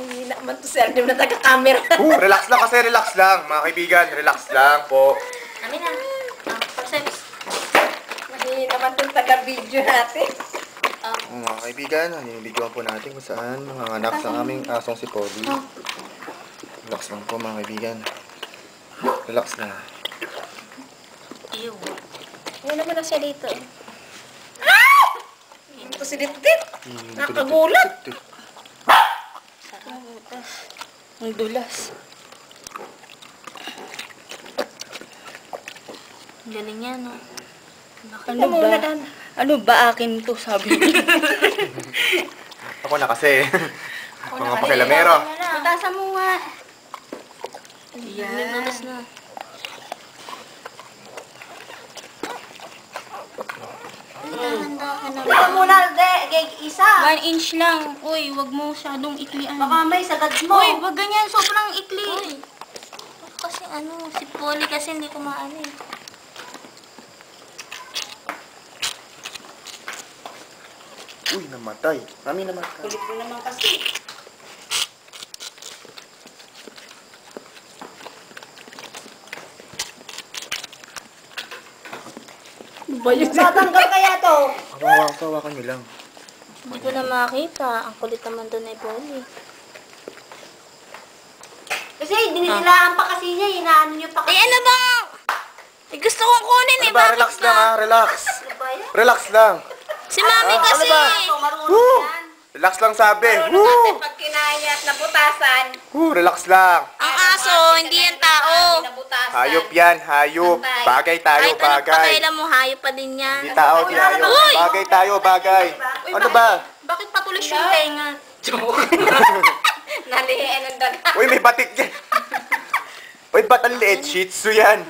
Mahina man to, sir. Hindi mo na taga-camera. Relax lang kasi, relax lang. Mga kaibigan, relax lang po. Amin na. Perseps. Mahina man itong taga-video natin. Mga kaibigan, hinibidyoan po natin kung saan mga anak sa aming asong si Polly. Relax lang po mga kaibigan. Relax lang. Ew. Yan naman na siya dito. Ito si Dipdip. Nakagulat. Ang dulas. Ang galing niya, no? Ano ba? Ano ba akin to, sabi niya? Ako na kasi. Mga pakilamero. Butasan mo nga. Yan. Dulas na. Ito muna, isa. 1 inch lang. Uy, wag mo masyadong iklian. Baka may sagad mo. Uy, wag ganyan. Sobrang ikli. Kasi si Polly kasi hindi kumaano eh. Uy, namatay. Mami namatay. Kulit mo naman kasi. Tatanggal kaya to? Hawakan nyo lang. Hindi ko na makita. Ang kulit naman doon ay Polly. Kasi dinidilaan pa kasi niya, inaano niyo pa kasi. Ano ba? Gusto kong kunin Ano ba? Relax lang ha, relax. Relax lang. Si Mami kasi. Ano ba? Marunong yan. Relax lang sabi. Marunong natin pag kinaya at nabutasan. Relax lang. Ang aso, hindi yan tao. Nabutasan. Hayop yan, hayop. Bagay tayo, Kahit anong bagay. pakailan mo, hayop pa din yan. Di tao, di hayop. Uy! Bagay tayo, bagay. Ano ba? Bakit patuloy yung tenga? Nalihian ng daga. Uy, may batik yan. Uy, ba't ang liit? Shih Tzu yan.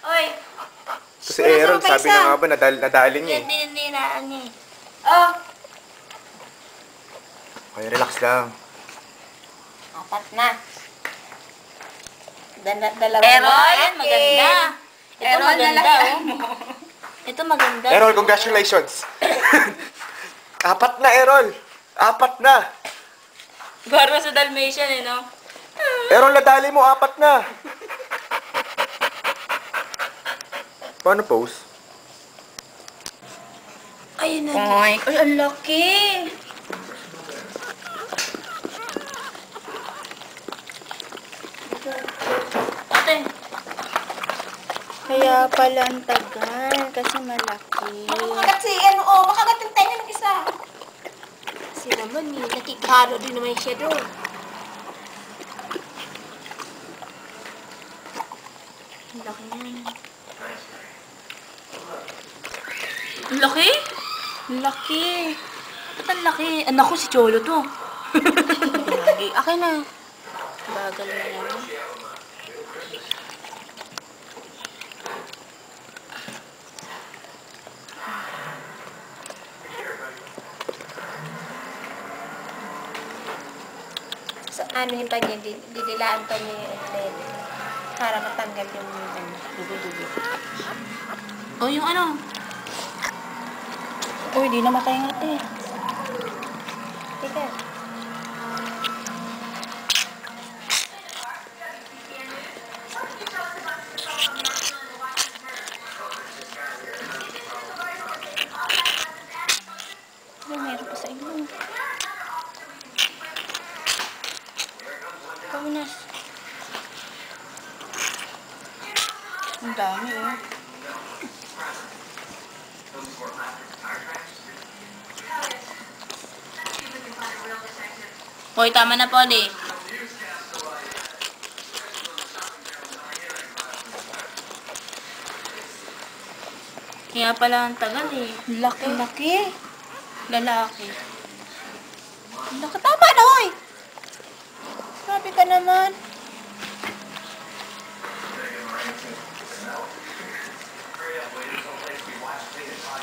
Oy. Kasi Aaron, sabi na nga ba, nadali niya Yan din ninaan niya eh. Oh. Okay, relax lang. Apat na. Dalawa Pero, na. yan, maganda. Ito Pero, maganda, lalaki. oh. Ito maganda. Errol, congratulations. 4 na, Errol. 4 na. Para sa Dalmatian eh, no? Errol, nadali mo, 4 na. Paano pose? Ayun na. Ay, ang laki. Ate. Kaya pala ang tagal kasi malaki. Makagat si, makagat yung tenga ng isa. Kasi naman nakikalo din naman siya doon. Ang laki niyan. Ang laki? Ang laki. Ba't ang laki? Anak ko si Cholo to. Lagi. Akin na. Bagal na naman. So, ano yung pag didilaan to ni Ted para matanggal yung dugo-dugo. Oh, yung ano? Uy, di namatay nga eh. Teka. Ay, meron pa sa inyo. Kaunas. Ang dami oh. Hoy, tama na po, di. Kaya pala ang tagal eh. Laki-laki. Lalaki. Laki, tama na, hoy! Sabi ka naman.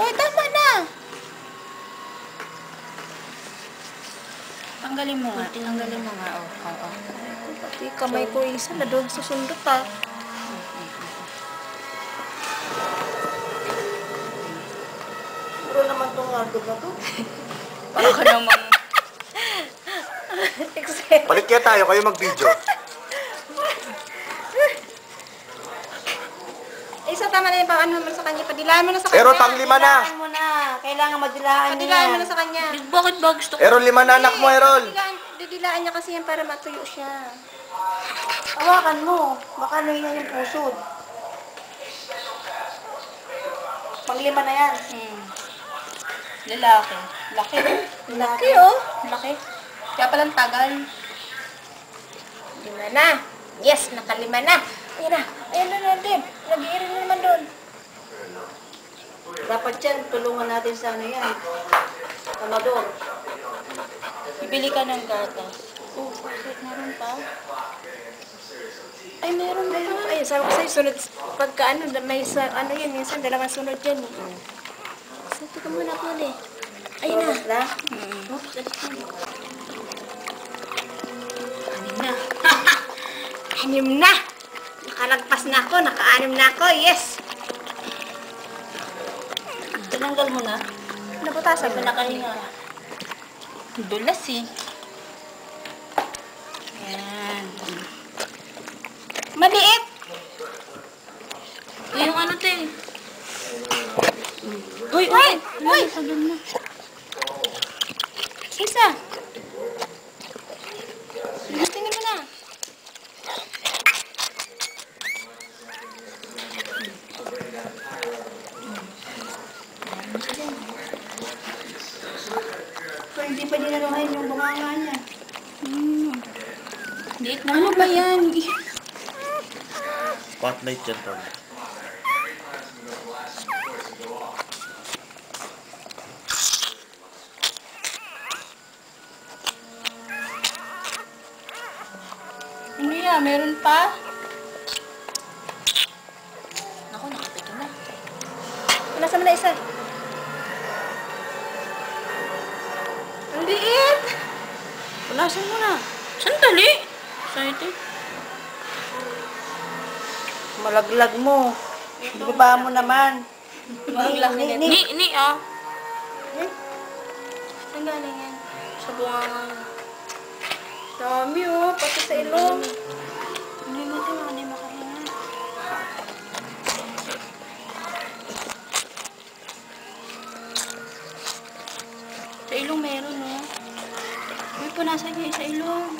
Hoy, tama na! Tanggalin mo nga. Tanggalin mo nga. Oo. Pati kamay ko isa na doon sa sundot ha. Puro naman itong agad na to. Para ka namang... Excel. Balik kaya tayo, kayo mag-video. Isa tama na yung ano mo sa kanya. Padilaan mo na sa kanya. Ero, pang-lima na. Dilaan mo na. Kailangan madilaan niya. Padilaan mo na sa kanya. Bakit ba gusto ko? Ero, 5 na anak mo, Erol. Didilaan niya kasi yan para matuyo siya. Hawakan mo. Baka nahiya yung pusod. Pang-5 na yan. Lalaki. Laki. Laki oh. Laki. Kaya palang tagal. 5 na. Yes, naka-5 na. Ayun na. Ayun na natin. Nag-iirin na naman doon. Dapat yan, tulungan natin sa ano yan. Amador. Bibili ka ng gatas. Oh, bakit meron pa? Ay, meron pa. Ay, sabi ko sa'yo, sunod. Pagka ano, may ano yun, minsan dalawang sunod yan. Sabi ko muna po eh. Ayun na. Tapos na? Oops, that's fine. 6 na. 6 na. Nakalagpas na ako. Naka-6 na ako. Yes. Tinanggal mo na? Nabutasan Sabi mo na kanina. Dulas eh. Yan. Maliit. Yung ano te? Uy, uy, uy. Sabi na. Isa. Tingnan mo na. Pero hindi pa dinaluhin yung bunganga niya. Liit na Ano ba yan? Spotlight dyan, Tom. Ano yan? Meron pa? Naku, nakapito na. Nasa mo na isa. Ang liit. Pulasan mo na. Sandali. Excited. Malaglag mo. Baba mo naman. Malaglag na Ni, ah. Ang galing yan. Sa bunganga. Dami oh, pati sa ilong. Hindi mo ito, hindi makahinga. Sa ilong meron, no? May punasan niya sa ilong.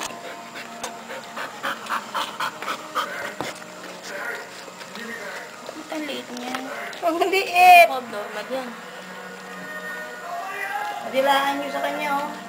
Ang liit niya. Ang liit. Oh, normal yan. Dilaan niyo sa kanya oh.